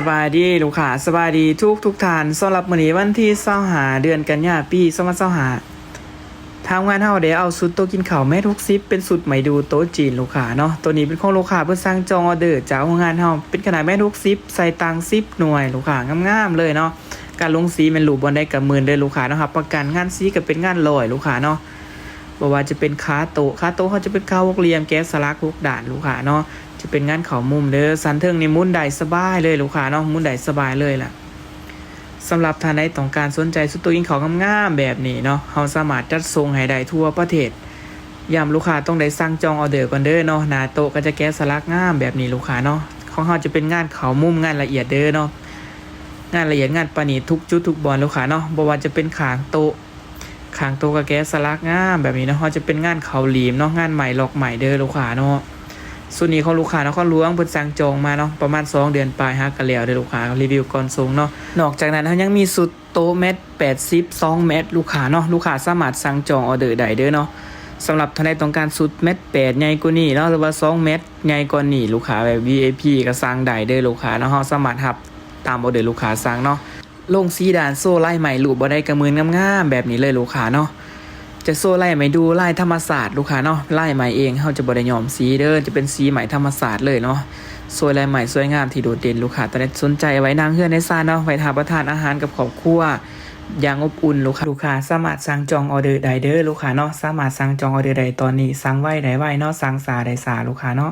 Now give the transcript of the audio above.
บายดีลูกค้าสบายดีทุกท่านสำหรับมื้อนี้วันที่25เดือนกันยายนปี2025ทางงานเฮาได้เอาสุดโต๊ะกินข้าวแม่60เป็นสุดใหม่ดูโต๊ะจีนลูกค้าเนาะตัวนี้เป็นของลูกค้าเพิ่นสั่งจองออเดอร์จากโรงงานเฮาเป็นขนาดแม่60ใส่ตังค์10หน่วยลูกค้างามๆเลยเนาะการลงสีแม่นรูปบ่ได้กับหมื่นเด้อลูกค้าเนาะครับประกันงานสีก็เป็นงาน100ลูกค้าเนาะบ่ว่าจะเป็นขาโต๊ะเขาจะเป็นขาหกเหลี่ยมแกะสลักทุกด้านลูกค้าเนาะจะเป็นงานเขามุมเด้อสันเทิงนี่มุนได้สบายเลยลูกค้าเนาะมุนได้สบายเลยล่ะสำหรับท่านใดต้องการสนใจสุดตัวยิงเขางามๆแบบนี้เนาะเฮาสามารถจัดส่งให้ได้ทั่วประเทศย้ำลูกค้าต้องได้สั่งจองออเดอร์ก่อนเด้อเนาะหน้าโต๊ะก็จะแกะสลักงามแบบนี้ลูกค้าเนาะของเฮาจะเป็นงานเขามุมงานละเอียดเด้อเนาะงานละเอียดงานประณีตทุกจุดทุกบอนลูกค้าเนาะบ่ว่าจะเป็นข้างโต๊ะก็แกะสลักงามแบบนี้เนาะเฮาจะเป็นงานเขาหลีมเนาะงานใหม่ล็อกใหม่เด้อลูกค้าเนาะส่วนนี้ของลูกค้านครหลวงเพิ่นสั่งจองมาเนาะประมาณ2เดือนปลายฮักกันแล้วเด้อลูกค้ารีวิวก่อนส่งเนาะนอกจากนั้นเฮายังมีสุดโต๊ะเม็ด80 2เม็ดลูกค้าเนาะลูกค้าสามารถสั่งจองออเดอร์ได้เด้อเนาะสำหรับท่านใดต้องการสุดเม็ด8ใหญ่กว่านี้เนาะหรือว่า2เม็ดใหญ่กว่านี้ลูกค้าแบบ VIP ก็สั่งได้เด้อลูกค้าเนาะเฮาสามารถรับตามออเดอร์ลูกค้าสั่งเนาะลงสีด่านโซ่ไล่ใหม่รูปบ่ได้กระมืองามๆแบบนี้เลยลูกค้าเนาะจะโซ่ไล่ไม่ดูไล่ธรรมศาสตร์ลูกค้าเนาะไล่ใหม่เองเขาจะบ่ได้ยอมสีเด้อจะเป็นสีใหม่ธรรมศาสตร์เลยเนาะโซ่ไล่ใหม่สวยงามที่โดดเด่นลูกค้าตอนนี้สนใจไว้นางเฮือนในซ่านเนาะไว้ทานประทานอาหารกับครอบครัวอย่างอบอุ่นลูกค้าสามารถสั่งจองออเดอร์ได้เด้อลูกค้าเนาะสามารถสั่งจองออเดอร์ได้ตอนนี้สั่งไว้ได้ไว้เนาะสั่งสาได้สาลูกค้าเนาะ